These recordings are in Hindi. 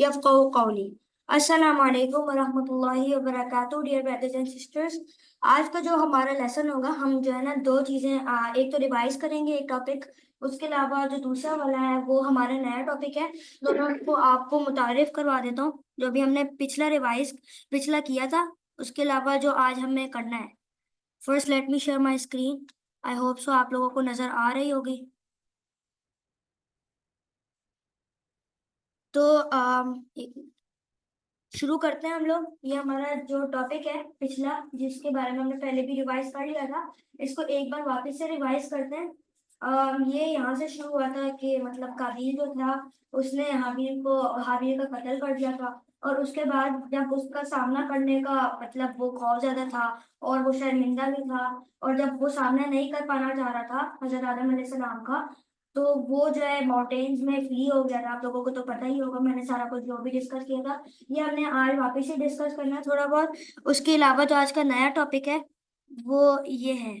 यफक़हू कौली। अस्सलाम वालेकुम वरहमतुल्लाहि वबरकातुहू। डियर ब्रदर्स एंड सिस्टर्स, आज का जो हमारा लेसन होगा, हम जो है ना दो चीज़ें एक तो रिवाइज करेंगे एक टॉपिक। उसके अलावा जो दूसरा वाला है वो हमारा नया टॉपिक है। दोनों को आपको मुतारिफ करवा देता हूँ जो भी हमने पिछला किया था, उसके अलावा जो आज हमें करना है। First let me share my screen. I hope so आप लोगों को नजर आ रही होगी। तो शुरू करते हैं हम लोग। ये हमारा जो टॉपिक है पिछला, जिसके बारे में हमने पहले भी रिवाइज कर लिया था, इसको एक बार वापस से रिवाइज करते हैं। ये यहाँ से शुरू हुआ था कि मतलब काबिल जो था उसने हाबिल का कत्ल कर दिया था। और उसके बाद जब उसका सामना करने का मतलब वो खौफ ज्यादा था और वो शर्मिंदा भी था, और जब वो सामना नहीं कर पाना चाह रहा था हजरत आदम अलैहिस्सलाम का, तो वो जो है माउंटेन्स में फ्ली हो गया था। आप लोगों को तो पता ही होगा, मैंने सारा कुछ जो भी डिस्कस किया था ये हमने आज वापस से डिस्कस करना है थोड़ा बहुत। उसके अलावा जो आज का नया टॉपिक है वो ये है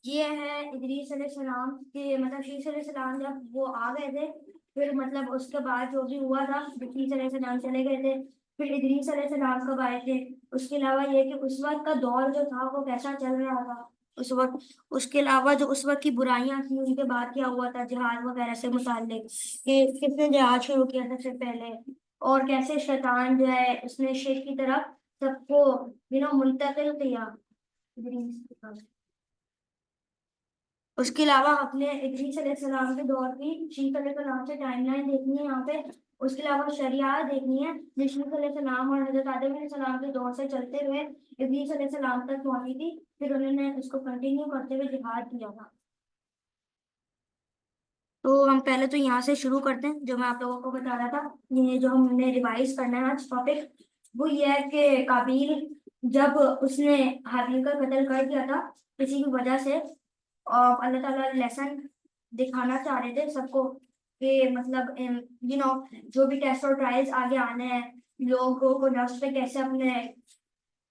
इदरीस अलैहिस्सलाम के मतलब शीश अलैहिस्सलाम जब वो आ गए थे, फिर मतलब उसके बाद जो भी हुआ था, शीश अलैहिस्सलाम चले गए थे, फिर इदरीस अलैहिस्सलाम कब आए थे। उसके अलावा ये कि उस वक्त का दौर जो था वो कैसा चल रहा था उस वक्त। उसके अलावा जो उस वक्त की बुराइयां थी उनके बाद क्या हुआ था जिहाद वगैरह से मुताल्लिक, कि किसने जिहाद शुरू किया सबसे पहले, और कैसे शैतान जो है उसने शिर्क की तरफ सबको मुंतकिल किया इदरीस के पास। उसके अलावा अपने इदरीस अलैहिस्सलाम के दौर की शीख अलैहिस्सलाम से टाइमलाइन देखनी है यहाँ पे। उसके अलावा शरियात देखनी है जो शीख अलैहिस्सलाम और हजरत आदम अलैहिस्सलाम के दौर से चलते हुए इदरीस अलैहिस्सलाम तक पहुंची थी, फिर उन्होंने उसको कंटिन्यू करते हुए जिहाद किया था। तो हम पहले तो यहाँ से शुरू करते हैं जो मैं आप लोगों को बता रहा था। ये जो हमने रिवाइज करना है आज टॉपिक वो ये है कि काबिल जब उसने हाबिल का कत्ल कर दिया था किसी की वजह से, और अल्लाह ताला लेसन दिखाना चाह रहे थे सबको कि मतलब जो भी टेस्ट और ट्रायल्स आगे आने हैं, लोगों को नफ्स पे कैसे अपने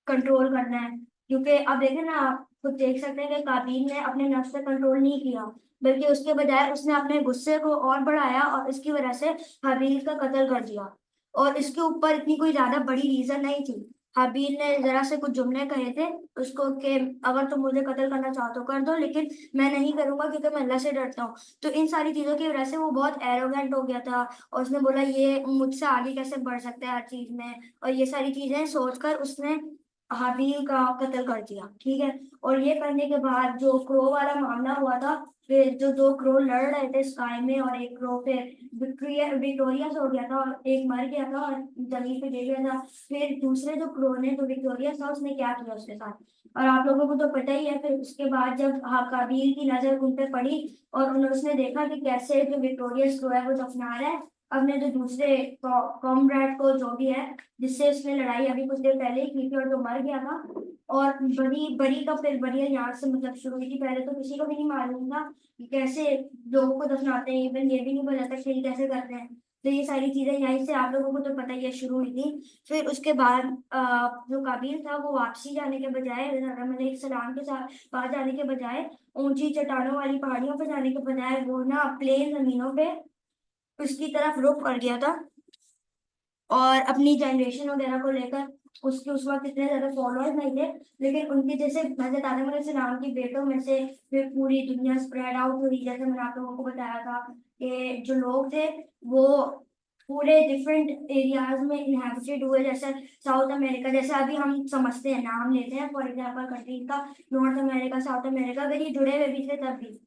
कंट्रोल करना है। क्योंकि अब देखें ना, आप खुद देख सकते हैं कि काबिल ने अपने नफ्स पे कंट्रोल नहीं किया, बल्कि उसके बजाय उसने अपने गुस्से को और बढ़ाया और इसकी वजह से हाबिल का कत्ल कर दिया। और इसके ऊपर इतनी कोई ज्यादा बड़ी रीजन नहीं थी। हाबिल ने जरा से कुछ जुमले कहे थे उसको कि अगर तुम मुझे कत्ल करना चाहो तो कर दो, लेकिन मैं नहीं करूंगा क्योंकि मैं अल्लाह से डरता हूँ। तो इन सारी चीजों की वजह से वो बहुत एरोगेंट हो गया था और उसने बोला ये मुझसे आगे कैसे बढ़ सकता है हर चीज में, और ये सारी चीजें सोचकर उसने हाबिल का कत्ल कर दिया। ठीक है। और ये करने के बाद जो क्रो वाला मामला हुआ था, फिर जो दो क्रो लड़ रहे थे स्काई में, और एक क्रो फिर विक्टोरियस हो गया था और एक मर गया था और जमीन पे गिर गया था। फिर दूसरे जो क्रो ने जो विक्टोरियस था उसने क्या किया उसके साथ, और आप लोगों को तो पता ही है। फिर उसके बाद जब काबिल की नजर उन पे पड़ी और उसने देखा कि कैसे जो विक्टोरियस क्रो है वो दफना रहा है अपने जो दूसरे कॉमरेड को, जो भी है जिससे उसने लड़ाई अभी कुछ देर पहले ही की थी और जो मर गया था। और बड़ी बड़ी का फिर बढ़िया यहाँ से मतलब शुरू हुई थी। पहले तो किसी को भी नहीं मालूम था कि कैसे लोगों को दफनाते हैं, इवन ये भी नहीं पता था कि ये कैसे करते हैं। तो ये सारी चीजें यहीं से आप लोगों को तो पता ही है शुरू हुई थी। फिर उसके बाद जो काबिल था वो वापसी जाने के बजाय सलाम के साथ पास जाने के बजाय ऊंची चट्टानों वाली पहाड़ियों पर जाने के बजाय वो ना प्लेन जमीनों पे उसकी तरफ रुख कर गया था। और अपनी जनरेशन वगैरह को लेकर उसके उस वक्त इतने ज्यादा फॉलोअर्स नहीं थे, लेकिन उनके जैसे हजरत आदम अलैहिस्सलाम के बेटों में से फिर पूरी दुनिया स्प्रेड आउट हुई। जैसे मैंने आप लोगों को बताया था कि जो लोग थे वो पूरे डिफरेंट एरियाज में इनहेबिटेड हुए। जैसे साउथ अमेरिका, जैसे अभी हम समझते हैं नाम लेते हैं फॉर एग्जाम्पल कंट्रीज का, नॉर्थ अमेरिका साउथ अमेरिका, अगर ये जुड़े हुए भी थे तब भी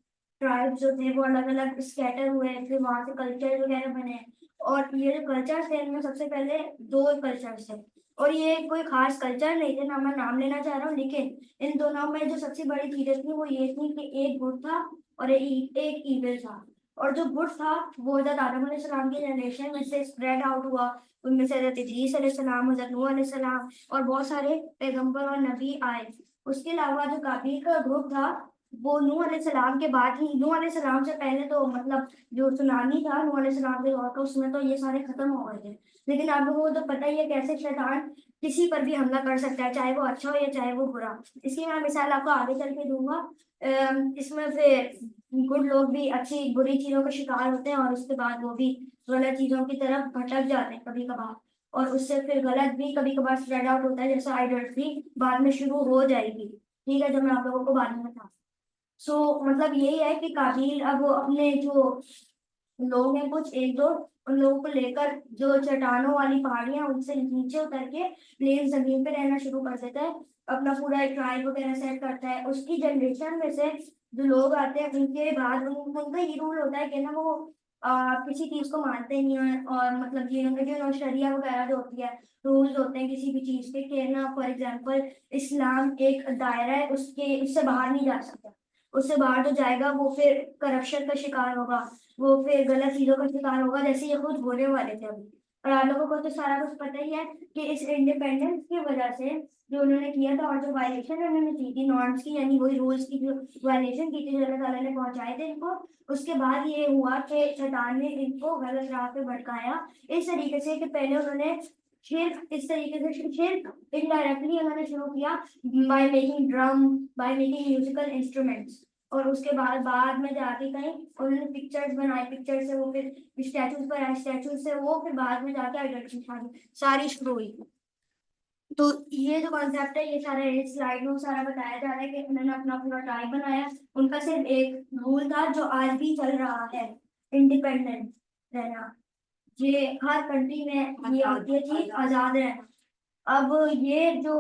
ट्राइब्स जो थे वो अलग अलग स्कैटर हुए, फिर वहां से कल्चर वगैरह बने। और ये जो कल्चर थे इनमें सबसे पहले दो कल्चर थे, और ये कोई खास कल्चर नहीं थे ना मैं नाम लेना चाह रहा हूँ, लेकिन इन दोनों में जो सबसे बड़ी चीजें थी वो ये थी कि एक गुड था और एक ईविल था। और जो गुड था वो हजरत आदम अलैहिस्सलाम की जनरेशन में से स्प्रेड आउट हुआ। उनमें से हजरत इदरीस अलैहिस्सलाम, हजरत नूह अलैहिस्सलाम और बहुत सारे पैगंबर और नबी आए। उसके अलावा जो काबिल का ग्रुप था वो नूह अलैहिस्सलाम के बाद ही, नूह अलैहिस्सलाम से पहले तो मतलब जो सुनामी था नूह अलैहिस्सलाम के दौर का उसमें तो ये सारे खत्म हो गए थे। लेकिन आप लोगों को तो पता ही है कैसे शैतान किसी पर भी हमला कर सकता है, चाहे वो अच्छा हो या चाहे वो बुरा। इसकी मैं मिसाल आपको आगे चल के दूंगा। इसमें फिर गुड लोग भी अच्छी बुरी चीजों का शिकार होते हैं और उसके बाद वो भी गलत चीजों की तरफ भटक जाते हैं कभी कभार, और उससे फिर गलत भी कभी कभार स्प्रेड आउट होता है, जैसे आइडल्ट्री बाद में शुरू हो जाएगी। ठीक है, जो मैं आप लोगों को बाद में बता। मतलब यही है कि काबिल अब वो अपने जो लोग हैं कुछ एक दो, उन लोगों को लेकर जो चट्टानों वाली पहाड़ियां उनसे नीचे उतर के प्लेन जमीन पे रहना शुरू कर देता है, अपना पूरा एक ट्राइब वगैरह सेट करता है। उसकी जनरेशन में से जो लोग आते हैं उनके बाद उनका ये रूल होता है कि ना वो किसी चीज को मानते नहीं है, और मतलब ये उनके शरिया वगैरह जो होती है, रूल्स होते हैं किसी भी चीज के, कि ना फॉर एग्जाम्पल इस्लाम एक दायरा है, उसके उससे बाहर नहीं जा सकता। उससे बाहर जो जाएगा वो फिर करप्शन का शिकार होगा, वो फिर गलत चीजों का शिकार होगा, जैसे ये खुद बोलने वाले थे अभी। और आप लोगों को तो सारा कुछ पता ही है कि इस इंडिपेंडेंस की वजह से जो उन्होंने किया था और जो वायलेशन उन्होंने की थी नॉर्म्स की, यानी वही रूल्स की जो वायलेशन की थी जो अल्लाह ताला ने पहुंचाए थे इनको, उसके बाद ये हुआ कि शैतान ने इनको गलत राह पे भटकाया इस तरीके से कि पहले उन्होंने सिर्फ इस तरीके से सिर्फ इनडायरेक्टली उन्होंने शुरू किया by making drum, by making musical instruments, और उसके बाद बाद में जाके कहीं उन्होंने पिक्चर्स बनाए, पिक्चर से वो फिर स्टैचूज पर आए, स्टैचूज से वो फिर बाद में जाके आइडेंटिटी सारी शुरू हुई। तो ये जो कॉन्सेप्ट है ये सारा इस स्लाइड में सारा बताया जा रहा है कि उन्होंने अपना पूरा ट्राइब बनाया। उनका सिर्फ एक रूल था जो आज भी चल रहा है, इंडिपेंडेंट रहना। ये हर कंट्री में ये होती है चीज, आजाद रहना। अब ये जो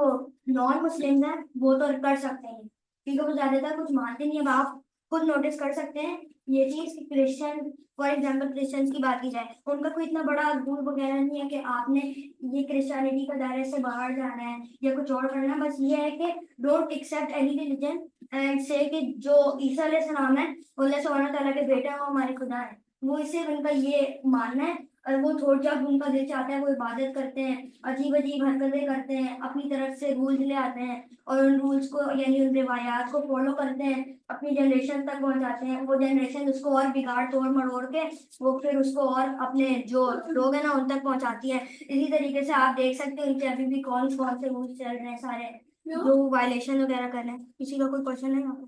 नॉन मुस्लिम है वो तो कर सकते हैं क्योंकि वो ज्यादातर कुछ मानते नहीं है। अब आप खुद नोटिस कर सकते हैं ये चीज कि क्रिश्चियन, फॉर एग्जाम्पल क्रिश्चियंस की बात की जाए, उनका कोई इतना बड़ा रूल वगैरह नहीं है कि आपने ये क्रिश्चियनिटी का दायरे से बाहर जाना है या कुछ और करना है। बस ये है कि don't accept any religion and say कि जो ईसा अलैहिस्सलाम है वो अल्लाह सुब्हानहू तआला के बेटे हैं, वो हमारे खुदा है, वो इसे उनका ये मानना है। और वो थोड़ा जब उनका दिल चाहता है वो इबादत करते हैं, अजीब अजीब हरकतें करते हैं, अपनी तरफ से रूल्स ले आते हैं और उन रूल्स को यानी उन रिवायात को फॉलो करते हैं, अपनी जनरेशन तक पहुंचाते हैं। वो जनरेशन उसको और बिगाड़ तोड़ मरोड़ के वो फिर उसको और अपने जो लोग हैं ना उन तक पहुंचाती है। इसी तरीके से आप देख सकते हैं उनके अभी भी कौन कौन से रूल्स चल रहे हैं सारे जो वायलेशन वगैरह कर रहे हैं। किसी का कोई क्वेश्चन है यहाँ पे?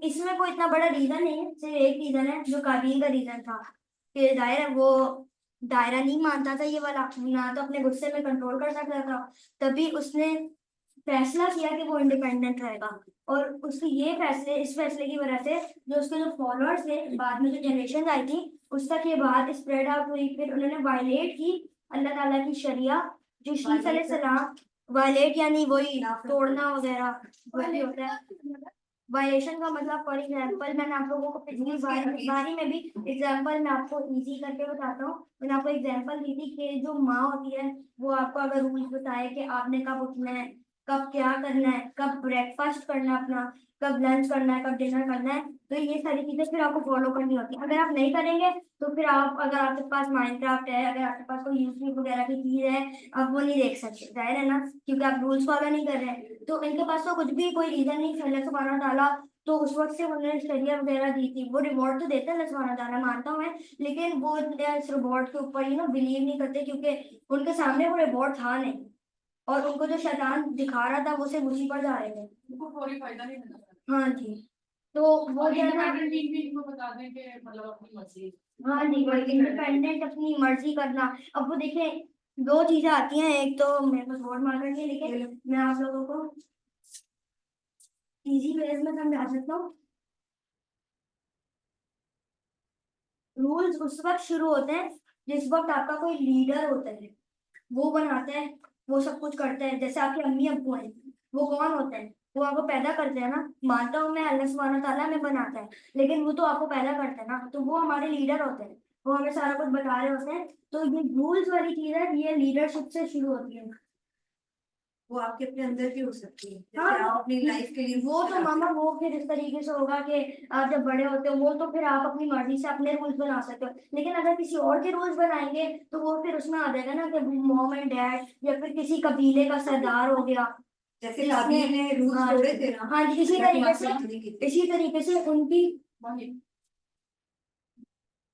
इसमें कोई इतना बड़ा रीजन नहीं है, सिर्फ एक रीजन है जो काबिल का रीजन था कि दायरा वो दायरा नहीं मानता था ये वाला, ना तो अपने गुस्से में कंट्रोल कर सकता था, तभी उसने फैसला किया कि वो इंडिपेंडेंट रहेगा। और उसके ये फैसले, इस फैसले की वजह से जो उसके जो फॉलोअर्स थे, बाद में जो जनरेशन आई थी उस तक ये बात स्प्रेड आउट हुई, फिर उन्होंने वायलेट की अल्लाह ताला की शरिया जो शीस अलैहिस्सलाम, वायलेट यानी वही तोड़ना वगैरह वही होता है। वायलेशन का मतलब फॉर एग्जाम्पल मैंने आप लोगों को पिछली बारी में भी एग्जाम्पल मैं आपको इजी करके बताता हूँ। मैंने आपको एग्जाम्पल दी थी कि जो माँ होती है वो आपको अगर रूल्स बताए कि आपने कब उठना है, कब क्या करना है, कब ब्रेकफास्ट करना है अपना, कब लंच करना है, कब डिनर करना है, तो ये सारी चीजें फिर आपको फॉलो करनी होती है। अगर आप नहीं करेंगे तो फिर आप, अगर आपके पास माइनक्राफ्ट है, अगर आपके पास कोई यूट्यूब वगैरह की चीज है, आप वो नहीं देख सकते, जाहिर है ना, क्योंकि आप रूल्स फॉलो नहीं कर रहे हैं। तो इनके पास तो कुछ भी कोई रीजन नहीं, अल्लाह सुब्हानहू तआला तो उस वक्त से उन्होंने शरिया वगैरह दी थी। वो रिवॉर्ड तो देते हैं अल्लाह सुब्हानहू तआला, मानता हूँ मैं, लेकिन वो इस रिवॉर्ड के ऊपर ही ना बिलीव नहीं करते क्योंकि उनके सामने वो रिवॉर्ड था नहीं, और उनको जो शैतान दिखा रहा था वो सिर्फ उसी पर जा रहे थे, उनको कोई फायदा नहीं मिला। हाँ जी, तो वो जो है ना इनको बता दें कि मतलब अपनी मर्जी। हाँ जी, वही इंडिपेंडेंट अपनी मर्जी करना। अब वो देखें दो चीजें आती हैं, एक तो मेरे पास वर्ड मार्कर नहीं है लेकिन मैं आप लोगों को इजी वेज में समझा सकता हूँ। रूल्स उस वक्त शुरू होते हैं जिस वक्त आपका कोई लीडर होता है, वो बनाते हैं, वो सब कुछ करते हैं। जैसे आपके अम्मी अब्बू हैं, वो कौन होते हैं? वो आपको पैदा करते हैं ना। मानता हूँ मैं अल्लाह सुब्हानहू तआला में बनाता है, लेकिन वो तो आपको पैदा करते हैं ना, तो वो हमारे लीडर होते हैं, वो हमें सारा कुछ बता रहे होते हैं। तो ये रूल्स वाली चीज है, ये लीडरशिप से शुरू होती है। वो आपके अपने अंदर भी हो सकती है, जैसे हाँ, आप अपनी लाइफ के लिए वो तो मामा वो फिर इस तरीके से होगा कि आप जब बड़े होते हो वो तो फिर आप अपनी मर्जी से अपने रूल्स बना सकते हो, लेकिन अगर किसी और के रूल्स बनाएंगे तो वो फिर उसमें आ जाएगा ना कि मॉम एंड डैड या फिर किसी कबीले का सरदार हो गया, जैसे काबिल ने रूल्स तोड़े थे ना। हाँ जी, इसी तरीके से उनकी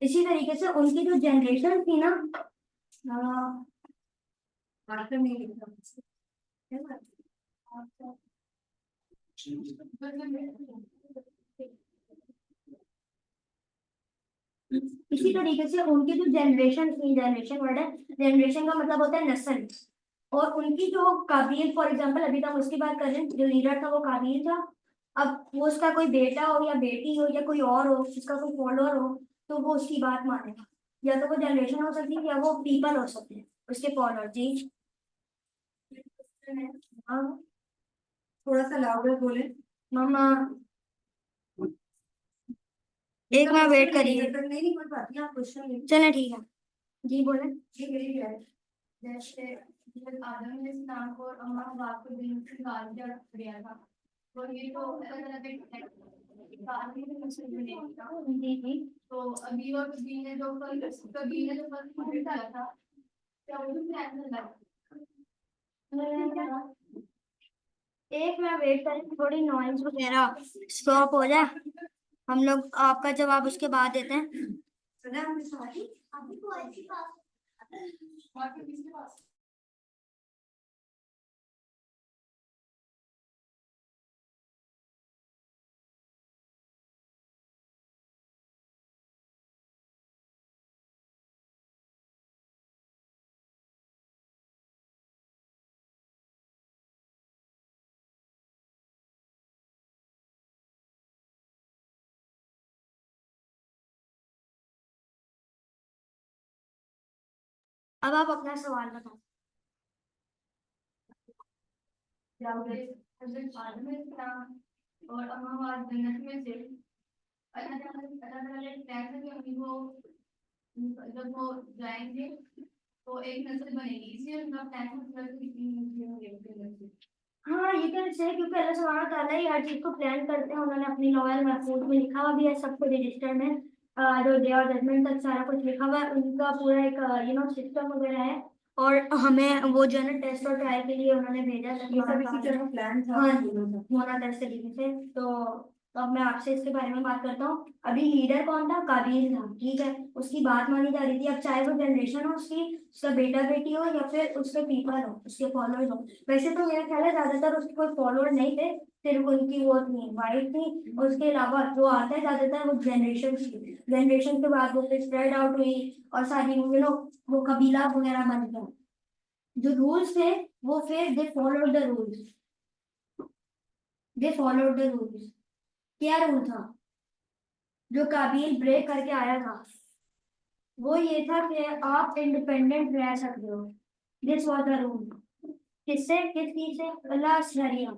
इसी तरीके से उनकी जो जनरेशन थी ना, इसी तरीके से उनकी जो जनरेशन थी, जनरेशन वर्ड है, जनरेशन का मतलब होता है नस्ल। और उनकी जो काबिल, फॉर एग्जांपल अभी तक उसकी बात कर रहे हैं, जो लीडर था वो काबिल था। अब वो उसका कोई बेटा हो या बेटी हो या कोई और हो, जिसका कोई फॉलोअर हो, तो वो उसकी बात मानेगा। या तो वो जनरेशन हो सकती है या वो पीपल हो सकते हैं, उसके फॉलोअर जी। हाँ, थोड़ा सा लाउडर बोले मामा। एक मिनट वेट करिए। नहीं बोल पाती आप क्वेश्चन। चले ठीक है जी, बोले। ये मेरी है, जैसे जब आदम ने इस्लाम को और अम्मा हवा को दिन से गाल दिया था, तो ये तो अलग अलग जी जी। तो अभी और कबीर ने जो कबीर ने जो फर्क किया था, क्या वो भी प्लान लगा? एक मिनट वेट करें, थोड़ी नॉइज वगैरह स्टॉप हो जाए, हम लोग आपका जवाब उसके बाद देते हैं। सुना हमने सवाल? अब आप अपना सवाल बताओ। हज़रत आदम अलैहिस्सलाम और हव्वा जन्नत में से अलग अलग टाइम से अभी वो जब वो जाएंगे तो एक नस्ल बनेगी, इसलिए उनका प्लान मतलब। हाँ, ये तो सही है, क्योंकि अल्लाह सुब्हानहू व तआला ही हर चीज को प्लान करते हैं। उन्होंने अपनी लौह महफूज में लिखा हुआ भी है, सब कुछ रजिस्टर में, जो डे ऑफ जजमेंट तक सारा कुछ लिखा हुआ है, उनका पूरा एक सिस्टम वगैरह है। और हमें वो जो है ना टेस्ट और ट्रायल के लिए उन्होंने भेजा था, ये सब इसी तरह प्लान था। हाँ, होना था इस तरीके से। तो अब मैं आपसे इसके बारे में बात करता हूँ। अभी लीडर कौन था? काबिल था, ठीक है। उसकी बात मानी जा रही थी। अब चाहे वो जनरेशन हो उसकी, उसका बेटा बेटी हो या फिर उसके पीपल हो, उसके फॉलोअर्स हो। वैसे तो मेरा ख्याल है ज्यादातर उसके कोई फॉलोअर नहीं थे, सिर्फ उनकी वो थी, वाइफ थी। और उसके अलावा जो आता है ज्यादातर वो जनरेशन थी। जनरेशन के बाद वो फिर स्प्रेड आउट हुई और सारी वो कबीला वगैरह बन गया। जो रूल्स थे वो फिर they followed the rules, they followed the rules. क्या रूल था जो काबिल ब्रेक करके आया था? वो ये था कि आप इंडिपेंडेंट रह सकते हो। This was the rule. किससे? किस चीज से? अल्लाह शरिया।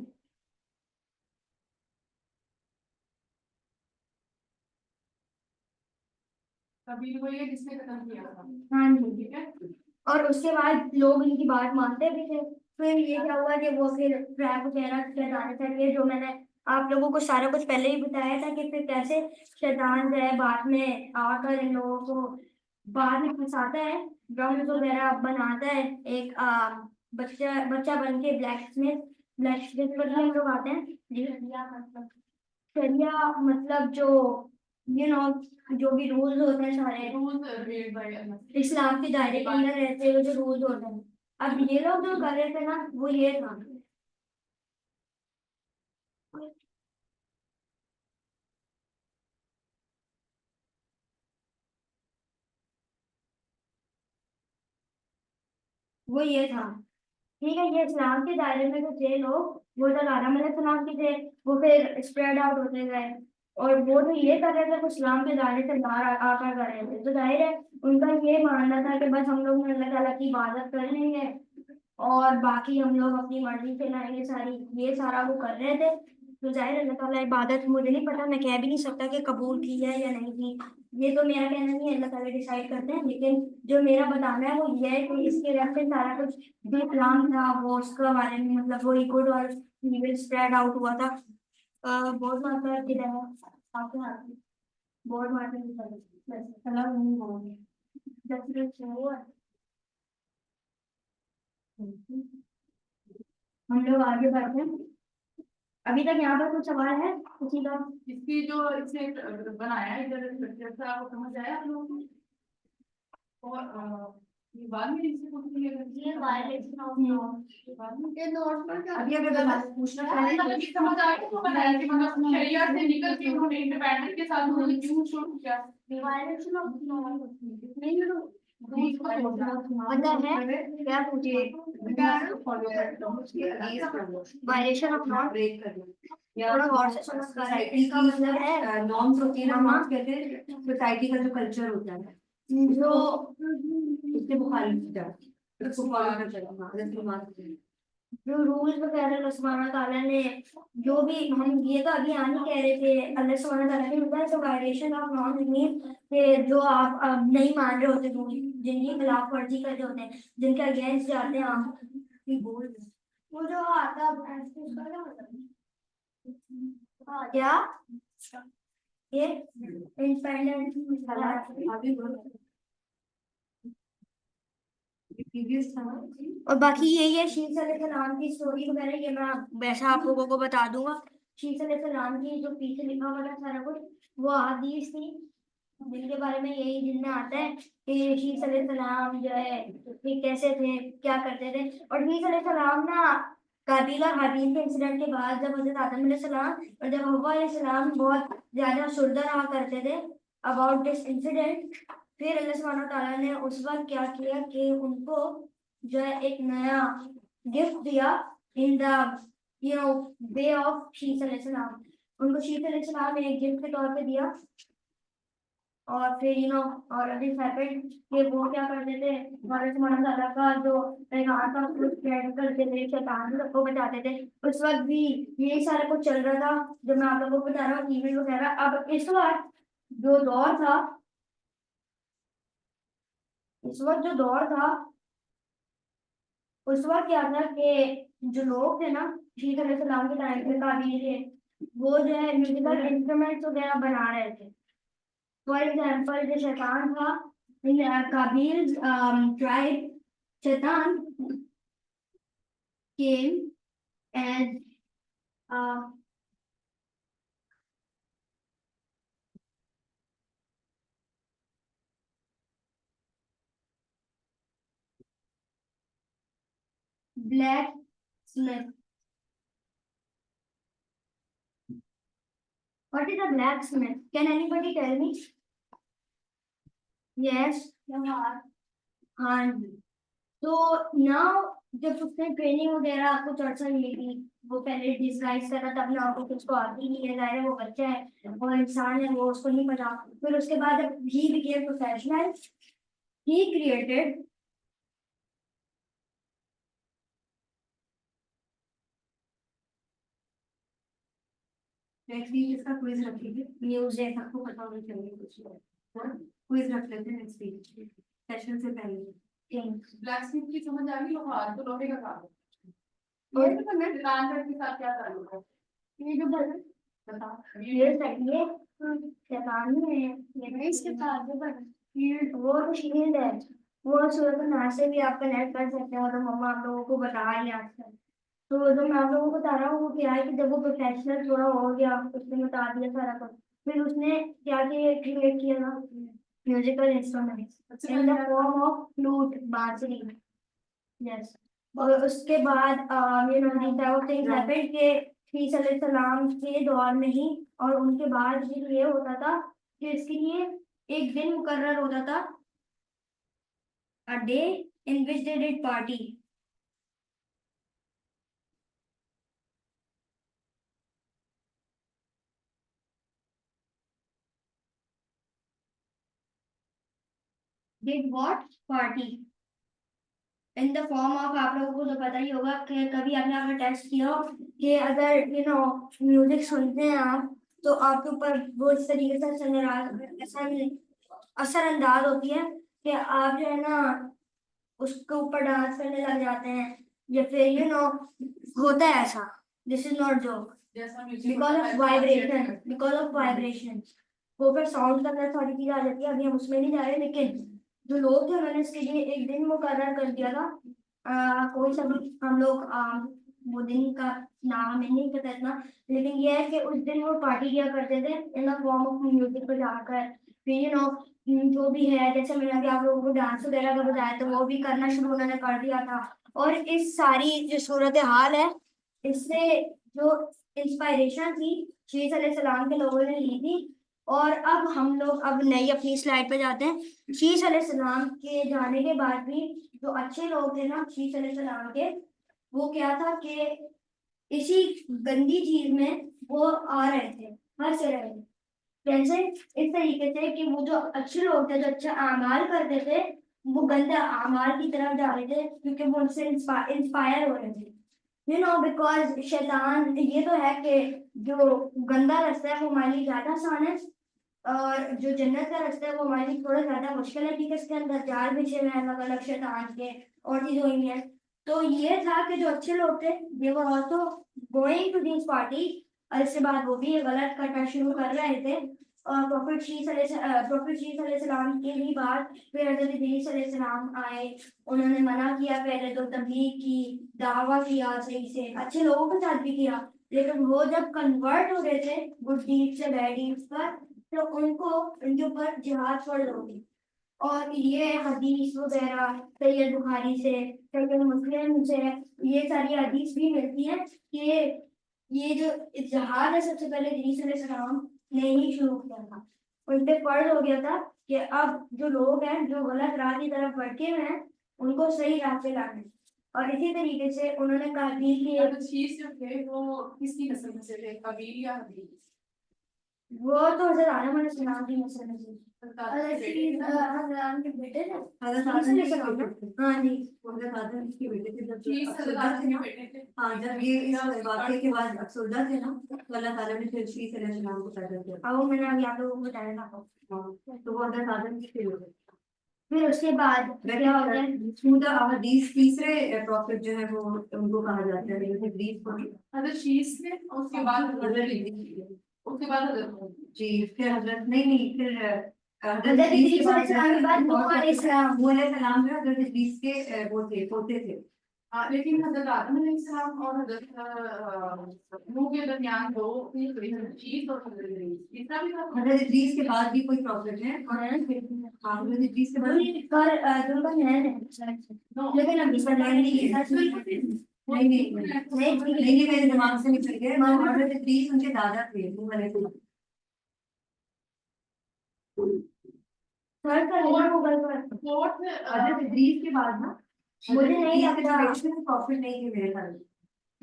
कबीर वही है जिसने कत्ल किया था। हाँ जी, ठीक है। और उसके बाद लोग इनकी बात मानते भी थे। फिर ये क्या हुआ कि वो फिर ट्रैप वगैरह शैतान थे, जो मैंने आप लोगों को सारा कुछ पहले ही बताया था कि फिर कैसे शैतान जो है बाद में आकर इन लोगों को बाद में फंसाता है, ड्रम्स वगैरह बनाता है। एक बच्चा बच्चा बन के ब्लैक स्मिथ पर हम लोग आते हैं जी। शरिया मतलब जो यू नो जो भी रूल्स होते हैं, सारे रूल्स इस्लाम के दायरे के अंदर रहते हुए जो रूल्स होते हैं। अब ये लोग जो कर रहे थे ना, वो ये था। वो ये था, ठीक है। ये इस्लाम के दायरे में जो थे लोग, वो तो आदम अलैहिस्सलाम के थे। वो फिर स्प्रेड आउट होते गए। और वो तो ये कर रहे थे, वो इस्लाम के दायरे से बाहर आकर कर रहे थे। तो जाहिर है उनका ये मानना था कि बस हम लोग ने अल्लाह ताला की इबादत करनी है और बाकी हम लोग अपनी मर्जी से लाएंगे सारी। ये सारा वो कर रहे थे। तो जाहिर है अल्लाह ताला इबादत, मुझे नहीं पता, मैं कह भी नहीं सकता कि कबूल की है या नहीं की। ये तो मेरा कहना नहीं है, अल्लाह ताला डिसाइड करते हैं। लेकिन जो मेरा बताना है वो ये है कि इसके रेफरेंस सारा कुछ जो इस्लाम था वो उसके बारे में, मतलब वो गुड और इविल स्प्रेड आउट हुआ था। बहुत मात्रा किधर है आपके हाथ में? बहुत मात्रा किधर है? चला नहीं बोल 10 मिनट हुआ। हम लोग आगे बढ़ते हैं। अभी तक यहाँ पर कुछ सवाल है किसी का? इसकी जो इसने बनाया है इधर स्ट्रक्चर सा, आपको समझ आया आप लोगों को? और ये बाद में इनसे कुछ नहीं है, ये वायलेशन ऑफ बाद में ये नोट पर क्या अभी अगर बता पूछना चाहे तो ये समझ आया तो बनाया कि मतलब शरिया से निकल के उन्होंने इंडिपेंडेंट के साथ उन्होंने क्यों शुरू किया? वायलेशन ऑफ नहीं मतलब है क्या पूछे? वायलेशन ऑफ नॉट ब्रेक कर दो या थोड़ा गौर से समझ कर इसका मतलब है नॉर्म्स होती है ना, नॉर्म्स कहते हैं सोसाइटी का जो कल्चर होता है जो उसके मुखालिफ जाती है, उसको फॉलो करना चाहिए। हाँ, जैसे मान जो रूल्स वगैरह अल्लाह सुब्हाना ताला ने जो भी हम ये तो अभी यहाँ नहीं कह रहे थे अल्लाह सुब्हाना ताला ने बताया तो वायलेशन ऑफ नॉन मीन कि जो आप नहीं मान रहे होते रूल जिनकी खिलाफ वर्जी कर रहे होते हैं जिनके अगेंस्ट जाते हैं आप भी बोल रहे हैं। वो जो आता है उसका क्या मतलब क्या ये इंडिपेंडेंट प्रीवियस था। और बाकी यही है शीश अलैहिस्सलाम की स्टोरी वगैरह ये मैं वैसा आप लोगों को बता दूंगा। शीश अलैहिस्सलाम की जो पीछे लिखा हुआ था सारा कुछ वो हदीस थी जिनके बारे में यही जिनमें आता है कि शीश अलैहिस्सलाम जो है ये कैसे थे क्या करते थे। और शीश अलैहिस्सलाम ना काबिल और हाबील के इंसिडेंट के बाद जब हजरत आदम अलैहिस्सलाम और जब हव्वा अलैहिस्सलाम बहुत ज्यादा शुरदा रहा करते थे अबाउट दिस इंसिडेंट फिर अल्लाह सुब्हानहू तआला ने उस वक्त क्या किया कि उनको जो है एक नया गिफ्ट दिया इन द वे ऑफ शीस अलैहिस्सलाम। उनको शीस अलैहिस्सलाम ने एक गिफ्ट के तौर पे दिया और फिर और अभी हैपेंड कि वो क्या करते थे हमारे सुभान अल्लाह का जो पैगाम था उसको स्प्रेड करते थे शैतान सबको बचाते थे। उस वक्त भी यही सारा कुछ चल रहा था जो मैं आप लोगों को बता रहा हूँ ईमेल वगैरह। अब इस वक्त जो दौर था इस वक्त जो दौर था उस वक्त क्या था कि जो लोग थे ना शीख अलैहिस्सलाम के टाइम पे काबिल थे वो जो है म्यूजिकल इंस्ट्रूमेंट्स वगैरह बना रहे थे। फॉर एग्जाम्पल जो शैतान था काबिल ट्राइब शैतान came and blacksmith. What is a blacksmith? Can anybody tell me? Yes. हाँ जी। तो नाउ जब उसने ट्रेनिंग वगैरह कुछ अर्सा ली थी वो पहले डिस्गाइज कर रहा था अपने आप को कुछ को आती नहीं है जाहिर है वो बच्चा है और इंसान है वो उसको नहीं पता। फिर उसके बाद जब he became professional he created next week इसका क्विज रखेंगे, म्यूजिक आपको पता होना चाहिए कुछ क्विज रख लेते हैं नेक्स्ट वीक सेशन से पहले। ब्लैक की समझ आ गई, लोहार तो लोहे का काम है। ये तो मैं दुकानदार के साथ क्या ताल्लुक है? ये जो बता ये सही शैतान है ये नहीं इसके आगे पर शील्ड वो तो शील्ड है वो सूरत नास से भी आप कनेक्ट कर सकते हो तो मम्मा आप लोगों को बता रही है आजकल। तो जो मैं आप लोगों को बता रहा हूँ वो क्या है कि जब वो प्रोफेशनल थोड़ा हो गया उसने बता दिया सारा कुछ फिर उसने क्या किया क्रिएट किया ना musical instruments in the form of flute बांसुरी। यस। और उसके बाद you know these type of things happened कि ईसा अलैहिस्सलाम के दौर में ही और उनके बाद भी ये होता था कि इसके लिए एक दिन मुकर्रर होता था a day in which they did party. Did what party in the form of आप लोगों को तो पता ही होगा कि कभी आपने आपने टेस्ट किया हो कि अगर म्यूजिक सुनते हैं आप तो आपके ऊपर वो इस तरीके से असरअंदाज होती है कि आप जो है ना उसके ऊपर डांस करने लग जाते हैं या फिर होता है ऐसा। This is not joke because of vibration वो फिर साउंड के अंदर सारी चीजें आ जाती है। अभी हम उसमें नहीं जा रहे लेकिन जो लोग थे उन्होंने इसके लिए एक दिन मुकर्रर कर दिया था। कोई सब हम लोग वो दिन का नाम हमें नहीं पता इतना, लेकिन ये है कि उस दिन वो पार्टी किया करते थे इन द फॉर्म ऑफ म्यूजिक को जाकर। फिर जो भी है, जैसे मैंने अभी आप लोगों को डांस वगैरह का बताया, तो वो भी करना शुरू उन्होंने कर दिया था। और इस सारी जो सूरत हाल है, इससे जो इंस्पायरेशन थी शीश अलैहिस्सलाम के लोगों ने ली थी। और अब हम लोग अब नई अपनी स्लाइड पे जाते हैं। शीश अलैहिस्सलाम के जाने के बाद भी जो अच्छे लोग थे ना शीश अलैहिस्सलाम के, वो क्या था कि इसी गंदी चीज में वो आ रहे थे, हर से रहे थे। कैसे? इस तरीके से कि वो जो अच्छे लोग थे, जो अच्छे आमाल करते थे, वो गंदे आमाल की तरफ जा रहे थे, क्योंकि वो उनसे इंस्पायर हो रहे थे। बिकॉज शैतान, ये तो है कि जो गंदा रास्ता है वो हमारे लिए ज्यादा आसान है, और जो जन्नत का रास्ता है वो हमारे लिए थोड़ा ज्यादा मुश्किल है, क्योंकि इसके अंदर जाल बिछे हुए हैं अलग अलग शैतान के, और चीज हुई है। तो ये था कि जो अच्छे लोग थे, ये वो also going to this party, और इसके बाद वो भी ये गलत करना शुरू कर रहे थे। और प्रॉफिट शीस अलैहिस्सलाम के ही बाद फिर हजरत इदरीस अलैहिस्सलाम आए। उन्होंने मना किया पहले तो, तबलीग की, दावा किया सही से, अच्छे लोगों के साथ भी किया, लेकिन वो जब कन्वर्ट हो रहे थे गुड डीड से बैड डीड्स पर, तो उनको उनके ऊपर जिहाद फर्ज होगी। और ये हदीस वगैरह सैयद बुखारी से, सैयद मुस्लिम से, ये सारी हदीस भी मिलती है कि ये जो जिहाद है सबसे पहले इदरीस अलैहिस्सलाम ने ही शुरू किया था। उन पे फर्ज हो गया था कि अब जो लोग हैं जो गलत राह की तरफ भटके हुए हैं, उनको सही राह पे लाना है। और इसी तरीके से उन्होंने कहा कि अब शीश जो थे वो किसकी नस्ल में से थे, कबील या हबील? वो तो हजरत आदम अलैहिस्सलाम की नस्ल में से। हजरत हजरत आदम के बेटे थे। हजरत आदम के बेटे। हाँ जी। हजरत आदम के बेटे थे, जब शीश हजरत अफसरदा आदम थे के ना। बेटे थे। हाँ, जब ये इस वाक़े के बाद अफसरदा थे ना, तो अल्लाह ताला ने फिर शीश अलैहिस्सलाम को पैदा किया। अब वो मैंने अभी आप लोगों को बताया था। हाँ, तो वो हजरत आदम की फिर हो गए। फिर उसके बाद क्या हो गया? खुदा हदीस तीसरे प्रॉफिट जो है वो उनको कहा जाता है, हदीस को। हजरत शीश ने, और उसके बाद हजरत इदरीस, उसके बाद हजरत जी, फिर हजरत नहीं, फिर हजरत इदरीस अलैहिस्सलाम के बाद नूह अलैहिस्सलाम। नूह अलैहिस्सलाम जो हजरत इदरीस के वो थे, पोते थे। हाँ, लेकिन हजरत आदम अलैहिस्सलाम और हजरत नूह के दरमियान दो थी, हजरत शीश और हजरत इदरीस, तीसरा भी था। हजरत इदरीस के बाद भी कोई प्रॉफिट है? हाँ, हजरत इदरीस के बाद नो, लेकिन अभी पर नहीं है। नहीं, मेरे दिमाग से निकल गया। हजरत इदरीस उनके दादा थे, नूह अलैहिस्सलाम। सर्च कर लेना गूगल पर। फोर्थ हजरत इदरीस के बाद ना, मुझे हजरत नहीं इदरीस के जो लगता। बेटे थे वो प्रॉफिट नहीं थे मेरे ख्याल में।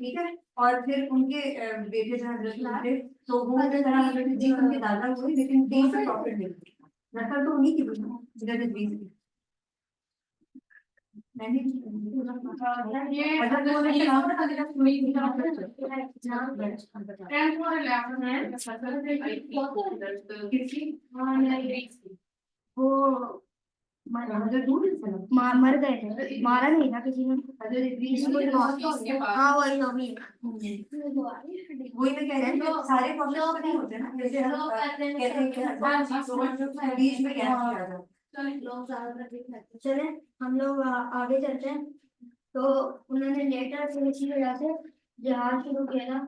ठीक है, और फिर उनके बेटे जो हजरत नूह थे, तो वो इस तरह हजरत इदरीस उनके दादा हुए, लेकिन इदरीस से प्रॉफिट नहीं थे। नस्ल तो उन्हीं की बनी है, हजरत इदरीस की। मैंने ये हजरत नूह अलैहिस्सलाम का हजरत टेंथ और 11th में किसकी? वो हजरत नूह अलैहिस्सलाम मर गए थे, मारा नहीं था किसी ने। हजरत इदरीस कोई के मौत बाद के बाद हाँ वही अभी। वही मैं कह रही हूँ कि सारे प्रॉफिट तो नहीं होते ना, जैसे हम कहते हैं कि हजरत बीच में क्या किया था। चले हम लोग आगे चलते हैं। तो उन्होंने लेटर से इसी वजह से जहाज शुरू किया था,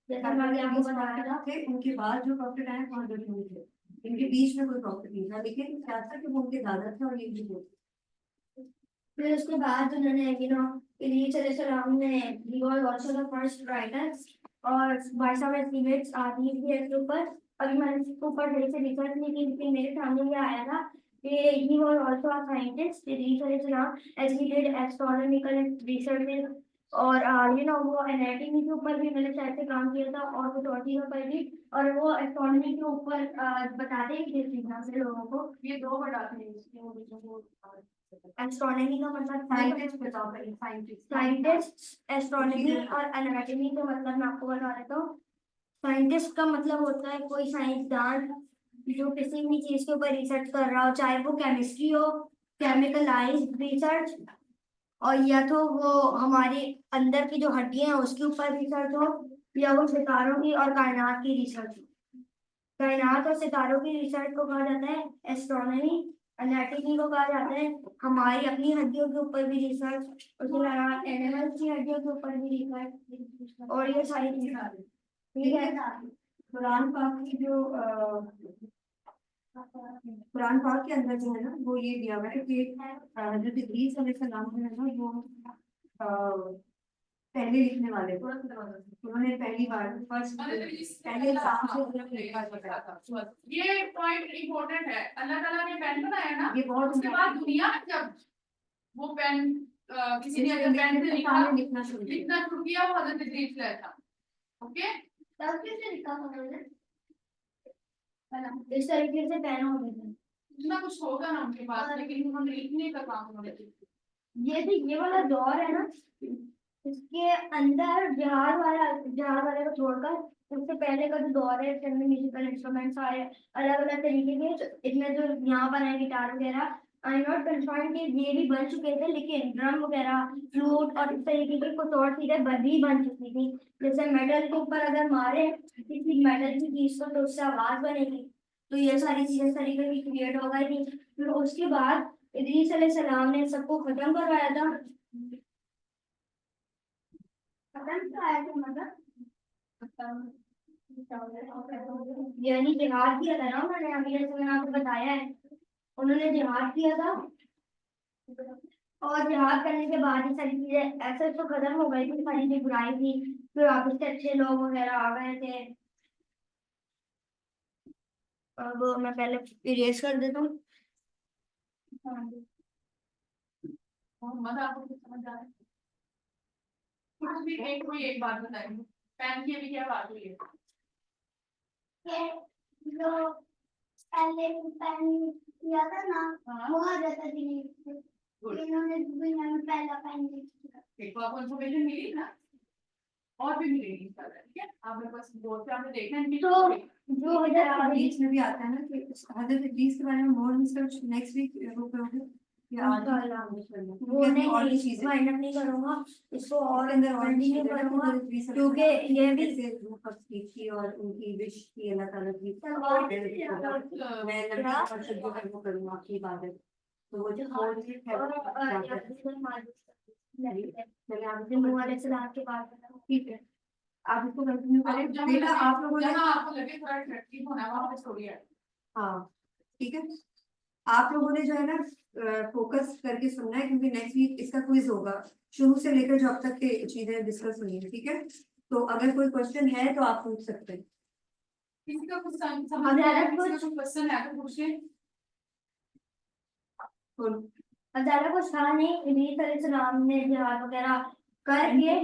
जैसा मैं अभी आपको बताया था। थे उनके बाद जो प्रॉफिट आए वो हजरत नूह थे। इनके बीच में कोई प्रॉफिट नहीं था, लेकिन क्या था कि वो उनके दादा थे और ये भी थे। फिर उसके बाद उन्होंने इदरीस अलैहिस्सलाम ने he was also the first writer, और भाई साहब एस्टिमेट्स आती है इसके ऊपर। अभी मैंने इसके ऊपर ढेर से रिसर्च नहीं की, लेकिन मेरे सामने ये आया था कि he was also a scientist, Idris अलैहिस्सलाम, as he did astronomical research। और वो एनाटॉमी के ऊपर भी मैंने शायद से काम किया था, और कुछ और चीजों पर भी। और वो एस्ट्रोनॉमी के ऊपर बताते हैं कि सीखना से लोगों को। ये दो बताते हैं इसके वो एस्ट्रोनॉमी का मतलब साइंटिस्ट बताओ पहले, साइंटिस्ट। साइंटिस्ट, एस्ट्रोनॉमी और एनाटॉमी का मतलब मैं आपको बता देता हूँ। साइंटिस्ट का मतलब होता है कोई साइंसदान जो किसी भी चीज के ऊपर रिसर्च कर रहा हो, चाहे वो केमिस्ट्री हो, केमिकलाइज्ड रिसर्च, और या तो वो हमारे अंदर की जो हड्डियां हैं उसके ऊपर रिसर्च हो, या वो सितारों की और कायनात की रिसर्च हो। कायनात और सितारों की रिसर्च को कहा जाता है एस्ट्रोनॉमी, एनाटॉमी को कहा जाता है हमारी अपनी हड्डियों के ऊपर भी रिसर्च, उसके अलावा एनिमल्स की हड्डियों के ऊपर भी रिसर्च, और ये सारी चीजें, ठीक है। कुरान पाक की जो कुरान पाक के अंदर जो है ना वो ये दिया हुआ है कि हजरत इदरीस अलैहिस्सलाम जो है ना वो पहले लिखने वाले थे, उन्होंने पहली बार फर्स्ट पहले इंसान से लिखा था। ये पॉइंट इम्पोर्टेंट है। अल्लाह ताला ने पेन बनाया ना, ये बहुत उसके बाद दुनिया में जब वो पेन किसी ने अगर पेन से लिखना शुरू किया वो हजरत इदरीस का था। ओके, तब कैसे लिखा उन्होंने? इस तरीके से पेन हो गए थे। इतना कुछ होगा ना उनके पास, लेकिन उन्होंने लिखने का काम उन्होंने किया। ये जो ये वाला दौर है ना, इसके अंदर जहाज वाले को छोड़कर उससे पहले का जो दौर है, इसके अंदर म्यूजिकल इंस्ट्रूमेंट्स सारे अलग अलग तरीके के, इसमें जो यहाँ पर है गिटार वगैरह, आई नॉट कंफर्म कि ये भी बन चुके थे, लेकिन ड्रम वगैरह, फ्लूट और इस तरीके की कुछ और चीजें भी बन चुकी थी। जैसे मेटल के ऊपर अगर मारे किसी मेटल की चीज को तो उससे आवाज बनेगी, तो ये सारी चीजें इस तरीके की क्रिएट हो गई थी। फिर उसके बाद इदरीस अलैहिस्सलाम ने सबको खत्म करवाया था। मतलब यानी जिहाद किया था ना उन्होंने, अभी जैसे मैंने आपको बताया है, उन्होंने जिहाद किया था, और जिहाद करने के बाद ये सारी चीजें ऐसे तो खत्म हो गई थी, सारी जो बुराई थी, फिर वापस से अच्छे लोग वगैरह आ गए थे। अब मैं पहले इरेज कर देता हूँ। मोहम्मद आपको कुछ समझ आ रहा है? कुछ भी एक कोई एक बात बताइए, पेन की अभी क्या बात हुई है? जो पहले पेन किया था ना, वो हजरत इदरीस, इन्होंने दुनिया में पहला पेन लिखा। देखो आपको इन्फॉर्मेशन मिली ना, और भी मिलेगी इंशाल्लाह, ठीक है। आप मेरे पास बोर्ड पे आपने देखना है तो जो हजरत बीच में भी आता है ना कि हजरत इदरीस के बारे में मोर रिसर्च नेक्स्ट वीक वो करोगे या आज वो नहीं और भी चीजें फाइंड नहीं करूंगा इसको, और अंदर और भी कंटिन्यू चीजें करूंगा, क्योंकि ये भी की और उनकी विश की अल्लाह ताला की मैं वो करूंगा आपकी इबादत, तो वो जो के बाद ठीक है आप इसको कंटिन्यू करें। बेटा आप लोगों ने जहाँ आपको लगे थोड़ा अट्रैक्टिव होना वहाँ पे स्टोरी है। हाँ ठीक है, आप लोगों ने जो है ना फोकस करके सुनना है, क्योंकि नेक्स्ट वीक इसका क्विज होगा, शुरू से लेकर जो अब तक के चीजें डिस्कस हुई है, ठीक है। तो अगर कोई क्वेश्चन है तो आप पूछ सकते हैं। किसी का कुछ समझ में आया, किसी का कुछ क्वेश्चन है तो पूछिए। ज्यादा कुछ था नहीं, इदरीस अलैहिस्सलाम ने जिहाद वगैरह करके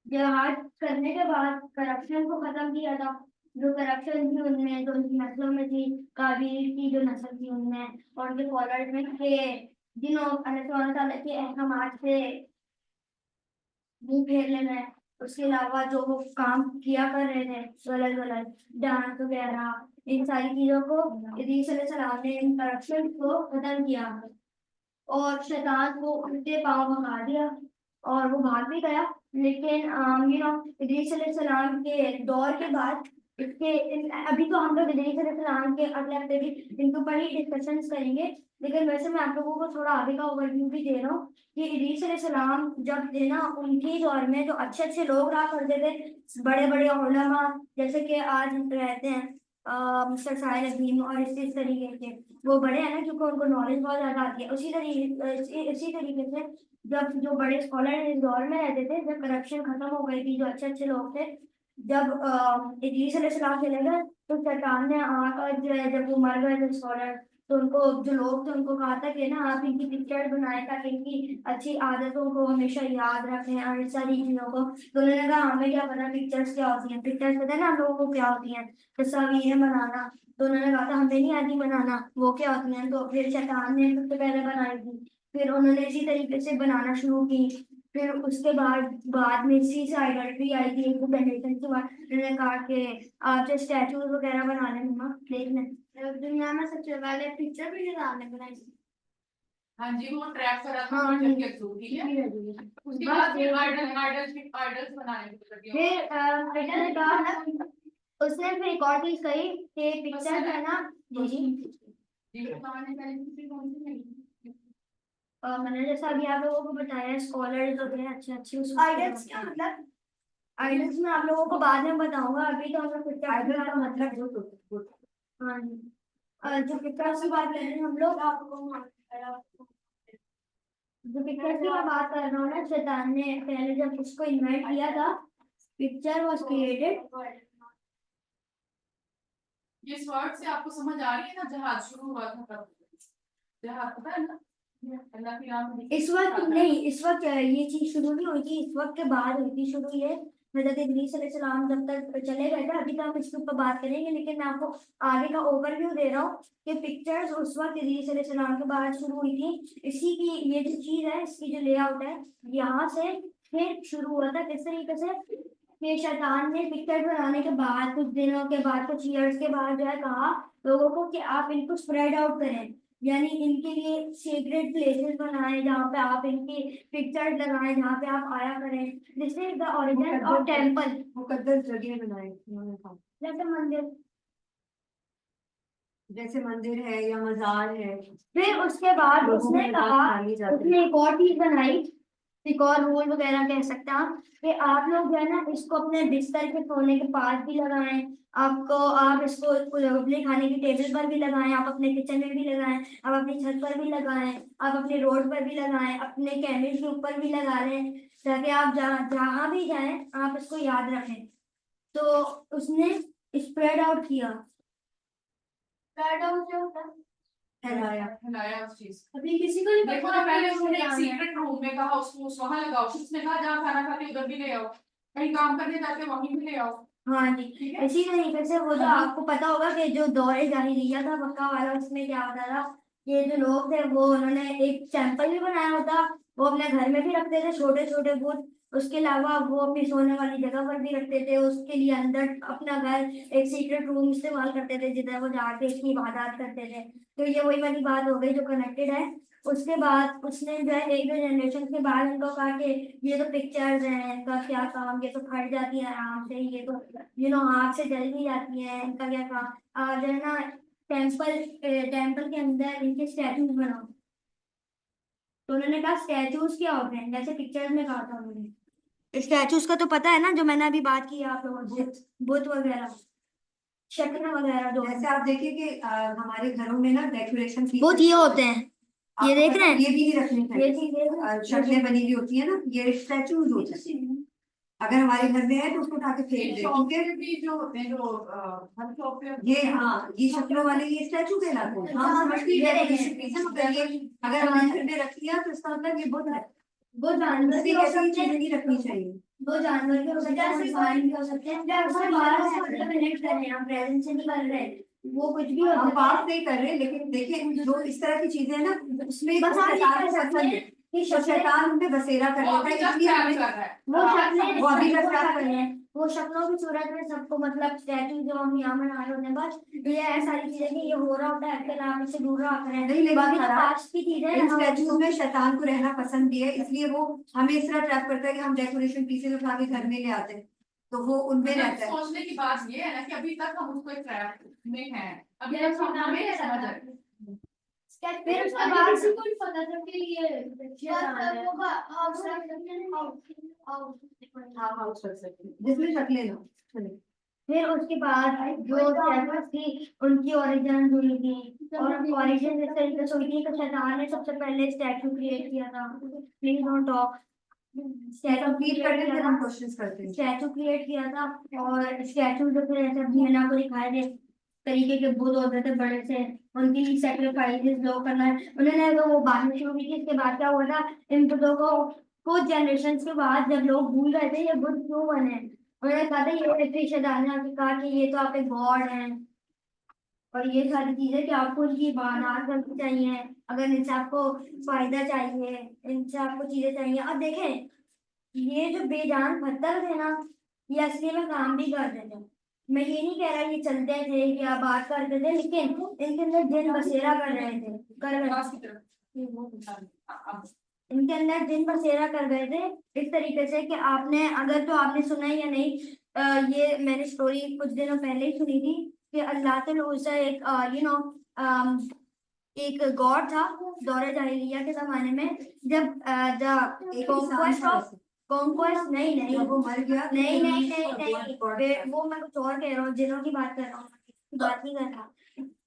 जिहाद करने के बाद करप्शन को खत्म किया था। जो करप्शन थी उनमें, जो उनकी नस्लों में थी, काबिल की जो नस्ल थी उनमें, और उनके फॉलोअर्स में थे, जिन्हों अल्लाह सुब्हानहू तआला के अहकामात से मुंह फेर लेना है। उसके अलावा जो वो काम किया कर रहे थे गलत गलत डांस वगैरह, इन सारी चीजों को इदरीस अलैहिस्सलाम ने इन करप्शन को खत्म किया, और शैतान को उल्टे पांव भगा दिया और वो भाग भी गया। लेकिन इदरीस अलैहिस्सलाम के दौर के बाद अभी तो हम लोग इदरीस अलैहिस्सलाम के अगले हफ्ते भी इनके ऊपर ही डिस्कशन करेंगे, लेकिन वैसे मैं आप लोगों को थोड़ा आगे का ओवरव्यू भी दे रहा हूँ कि इदरीस अलैहिस्सलाम जब थे ना, उनके दौर में जो अच्छे अच्छे लोग रहा करते थे, बड़े बड़े उलमा, जैसे कि आज रहते हैं मिस्टर साहिल अजीम और इस तरीके के, वो बड़े हैं ना क्योंकि उनको नॉलेज बहुत ज्यादा आती है। इसी तरीके से जब जो बड़े स्कॉलर इस दौर में रहते थे, जब करप्शन खत्म हो गई थी, जो अच्छे अच्छे लोग थे, जब इदरीस अलैहिस्सलाम चले गए, तो शैतान ने आकर जो है, जब वो मर गए थे स्कॉलर, तो उनको जो लोग थे उनको कहा था कि ना आप इनकी पिक्चर बनाए ताकि इनकी अच्छी आदतों को हमेशा याद रखें और सारी चीजों को। तो उन्होंने कहा हमें क्या पता पिक्चर्स क्या होती हैं, पिक्चर्स पता है ना हम लोगों को क्या होती हैं, तस्वीरें बनाना। तो उन्होंने कहा था हमें नहीं आती बनाना, वो क्या होती हैं। तो फिर शैतान ने सबसे पहले बनाई थी, फिर उन्होंने इसी तरीके से बनाना शुरू की। फिर उसके बाद में इसी से आइडेंटिटी आई थी, एक जनरेशन के बाद उन्होंने कहा कि आप जो स्टैचूज वगैरह बनाने में देख लें, दुनिया में सबसे पहले पिक्चर भी शैतान ने बनाई थी। हाँ जी, वो ट्रैक करा था हाँ पिक्चर के थ्रू, ठीक है। उसके बाद फिर आइडल्स बनाने की कोशिश की। फिर आइडल ने कहा उसने फिर एक और चीज कही कि पिक्चर जो है ना, जी जी, मैंने जैसा अभी आप लोगों को बताया स्कॉलर्स हो गए अच्छे अच्छे, आइडल्स क्या मतलब, आइडल्स में आप लोगों को बाद में बताऊंगा, अभी तो हम लोग पिक्चर आइडल का मतलब जो हाँ जी, जो पिक्चर्स की बात कर रहे हैं हम लोग, जो पिक्चर की मैं बात कर रहा हूँ ना, शैतान ने पहले जब उसको इन्वेंट किया था, पिक्चर वाज क्रिएटेड। ये वर्ड से आपको समझ आ रही है ना, जहाज शुरू हुआ था तब, जहाज पता है ना, अल्लाह के नाम में इस वक्त नहीं, इस वक्त ये चीज शुरू नहीं हुई थी, इस वक्त के बाद हुई थी शुरू ये, हजरत इदरीस अलैहिस्सलाम जब तक चले गए थे, अभी तो हम इसके ऊपर बात करेंगे, लेकिन मैं आपको आगे का ओवरव्यू दे रहा हूँ कि पिक्चर्स उस वक्त इदरीस अलैहिस्सलाम के बाद शुरू हुई थी। इसी की ये जो चीज है, इसकी जो लेआउट है, यहाँ से फिर शुरू हुआ था। किस तरीके से कि शैतान ने पिक्चर बनाने के बाद, कुछ दिनों के बाद, कुछ ईयर्स के बाद जो है कहा लोगों को कि आप इनको स्प्रेड आउट करें, यानी इनके लिए सीक्रेट प्लेसेस बनाए जहाँ पे आप इनकी पिक्चर्स लगाएं, जहाँ पे आप आया करें। This is the origin of temple, मुकद्दस जगह बनाए उन्होंने कहा, जैसे मंदिर। जैसे मंदिर है या मजार है, फिर उसके बाद लोगों उसने में कहा, बात मानी जाती है। उसने एक और चीज बनाई, एक और रूल वगैरह कह सकते हैं आप, कि आप लोग जो है ना इसको अपने बिस्तर के सोने के पास भी लगाएं, आपको आप इसको अपने खाने की टेबल पर भी लगाएं, आप अपने किचन में भी लगाएं, आप अपनी छत पर भी लगाएं, आप अपने रोड पर भी लगाएं, अपने कैबिन के ऊपर भी लगा लें, ताकि आप जहाँ जहाँ भी जाएं आप इसको याद रखें। तो उसने स्प्रेड आउट किया। स्प्रेड आउट क्या होता है? फैलाया। फैलाया उस चीज। अभी किसी को नहीं देखो पता ना, पहले कि उन्होंने एक क्या है। सीक्रेट रूम में कहा उसको वहां लगाओ, उसने कहा जहाँ खाना खाते उधर भी ले आओ, कहीं काम करने जाते वहीं भी ले आओ। हाँ जी, ठीक है। इसी तरीके से वो जो आपको पता होगा कि जो दौरे जाहिलिया था मक्का वाला, उसमें क्या होता था, ये जो लोग थे वो उन्होंने एक टेम्पल भी बनाया होता, वो अपने घर में भी रखते थे छोटे छोटे बुत, उसके अलावा वो अपनी सोने वाली जगह पर भी रखते थे, उसके लिए अंदर अपना घर एक सीक्रेट रूम इस्तेमाल करते थे जिधर वो जाके इसकी इबादत करते थे। तो ये वही वाली बात हो गई जो कनेक्टेड है। उसके बाद उसने जो है एक दो जनरेशन के बाद उनको कहा कि ये तो पिक्चर्स हैं, इनका क्या काम, ये तो फट जाती है आराम से, ये तो आग से जल भी जाती है, इनका क्या काम, जो है ना टेम्पल, टेम्पल के अंदर इनके स्टैचूज बनाओ। तो उन्होंने कहा स्टैचूज क्या होते हैं, जैसे पिक्चर्स में कहा था उन्होंने, स्टैचूज का तो पता है ना, जो मैंने अभी बात की है आप लोगों से, बुत वगैरह, शक्ल वगैरह जो जैसे आप देखिए कि हमारे घरों में ना डेकोरेशन बुत ये होते हैं, ये देख रहे हैं, ये भी नहीं रखनी ये चाहिए। चीज देख रहे हैं? शक्लें बनी हुई होती है ना, ये स्टैचूज होते हैं, अगर हमारे घर में है तो उसको उठा के फेंक दे, शॉप ठीक है। पे भी जो होते हैं, जो हर शॉप पे ये हाँ, ये शक्लों वाले ये स्टैचू कहलाते हैं। हम समझते हैं डेकोरेशन पीस है, मगर ये अगर हमारे घर में रख लिया तो इसका मतलब ये बुत है। वो जानवर भी इसलिए हो ऐसी सकते चीजें हैं, नहीं रखनी चाहिए। वो जानवर भी हो सकते हैं, इंसान भी हो सकते हैं, उससे बाहर से मतलब रिलेट कर रहे हैं, हम प्रेजेंट से नहीं कर रहे हैं, वो कुछ भी हो हम सकता है। बात नहीं कर रहे, लेकिन देखिए जो इस तरह की चीजें हैं ना, उसमें बस आप ये शैतान कह को सकते पसंद हैं है, कि तो शैतान उनमें बसेरा कर वो लेता अभी है, जस्ट इसलिए प्लान हमें कर रहा है। वो शक्लें, वो अभी वो बस बात कर शक्लें रहे हैं, वो शक्लों की सूरत में सबको मतलब स्टैचू जो हम यहाँ बना रहे होते हैं, बस ये है सारी चीजें कि ये हो रहा होता है, फिर आप इससे दूर रहा करें, नहीं, लेकिन बाकी जो खराब पास की चीजें इन हम स्टैचूज में शैतान को रहना पसंद भी है, इसलिए वो हमें इस तरह ट्रैप करता है कि हम डेकोरेशन पीसेस उठा के घर में ले आते हैं, तो वो उनमें मतलब रहता है। सोचने की बात ये है ना कि अभी तक हम उसको एक ट्रैप में हैं, अभी ये तक हम नाम हमें क्या समझ था? आए। फिर उसके बाद किसी को नहीं पता था कि ये हाँ हाँ, चल सकते हैं जिसमें शक्लें ना चले। फिर उसके बाद जो स्टैचूज थी उनकी ओरिजिन हुई थी, और ओरिजिन इस तरीके से हुई थी कि शैतान ने सबसे पहले स्टैचू क्रिएट किया था। Please don't talk. Statue complete create करके किया फिर था, हम क्वेश्चंस करते हैं। स्टैचू क्रिएट किया था, और स्टैचू जो फिर ऐसे मैंने आपको दिखाए थे तरीके के बुत होते थे बड़े से, उनकी सेक्रीफाइसेस लोग करना है उन्होंने, तो वो बाद में शुरू की थी। इसके बाद क्या हुआ था, इन बुतों को कुछ जनरेशन के बाद जब लोग भूल गए थे ये बुत क्यों बने, उन्होंने कहा था ये फिर शैतान ने आके कहा कि ये तो आपके गॉड हैं, और ये सारी चीजें कि आपको इनकी इबादत करनी चाहिए, अगर इनसे आपको फायदा चाहिए, इनसे आपको चीजें चाहिए। अब देखें, ये जो बेजान पत्थर थे ना, ये असली में काम भी करते थे। मैं ये नहीं कह रहा ये चलते थे क्या बात करते थे, लेकिन इनके अंदर जिन बसेरा कर रहे थे, कर रहे पास की थे, तरफ इनके अंदर जिन बसेरा कर गए थे, इस तरीके से कि आपने, अगर तो आपने सुना है या नहीं, ये मैंने स्टोरी कुछ दिनों पहले ही सुनी थी कि अल्लाह उज़्ज़ा एक एक गॉड था दौरे जाहिलिया के जमाने में, जब एक इंसान था वैसे। कॉन्क्वेस्ट नहीं नहीं जब वो मर गया तो नहीं फिर नहीं उसका नहीं God- नहीं God वो मैं कुछ और कह रहा हूँ, जिनों की बात कर रहा हूँ, बात नहीं कर रहा।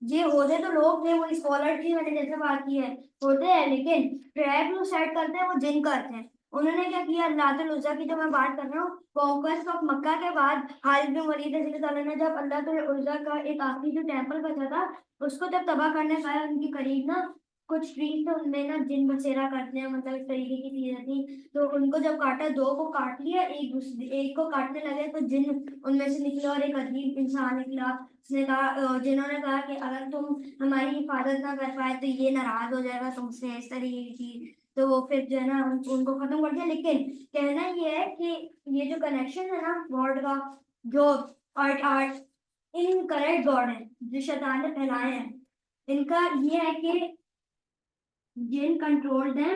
ये होते तो लोग थे, वो स्कॉलर थी, मैंने जैसे बात की है, होते हैं, लेकिन ट्राइब जो सेट करते हैं वो जिन करते हैं। उन्होंने क्या किया, अल्लाह उज़्ज़ा की जो मैं बात कर रहा हूँ, कॉन्क्वेस्ट ऑफ मक्का के बाद खालिद बिन वलीद रज़ियल्लाहु अन्हु ने जब अल्लाह उज़्ज़ा का एक आखिरी जो टेंपल बचा था उसको जब तबाह करने का उनके करीब ना कुछ ट्रीज थे, उनमें ना जिन बसेरा करते हैं, मतलब इस तरीके की चीजें थी। तो उनको जब काटा, दो को काट लिया, एक को काटने लगे तो जिन उनमें से निकला और एक अजीब इंसान निकला। उसने कहा, जिन्होंने कहा कि अगर तुम हमारी हिफाजत ना कर पाए तो ये नाराज हो जाएगा तुमसे, इस तरीके की। तो वो फिर जो है ना उनको खत्म कर दिया। लेकिन कहना ये है कि ये जो कनेक्शन है ना गॉड का, जो आर्ट आर्ट इनकरेक्ट गॉड है जो शैतान ने फैलाए हैं, इनका ये है कि जिन कंट्रोल्ड हैं,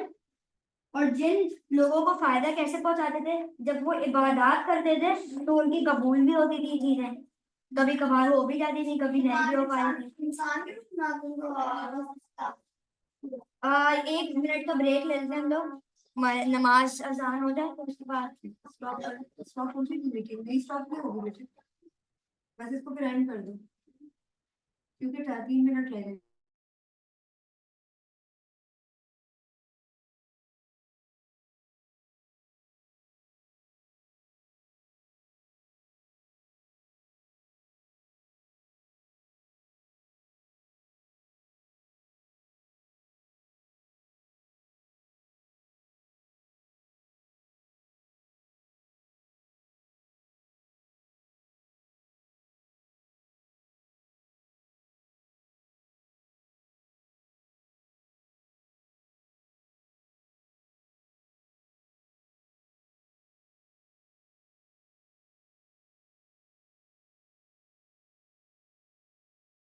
और जिन लोगों को फायदा कैसे पहुंचाते थे, जब वो इबादत करते थे तो उनकी कबूल भी होती थी चीजें, कभी कभार हो भी जाती थी, कभी नहीं भी हो पाती थी। इंसान के एक मिनट का ब्रेक ले लेते हैं हम लोग, नमाज अजान हो जाए तो उसके बाद स्टॉप होगी मीटिंग, नहीं स्टॉप नहीं होगी बेटे, बस इसको फिर एंड कर दो क्योंकि 3 मिनट रह गए।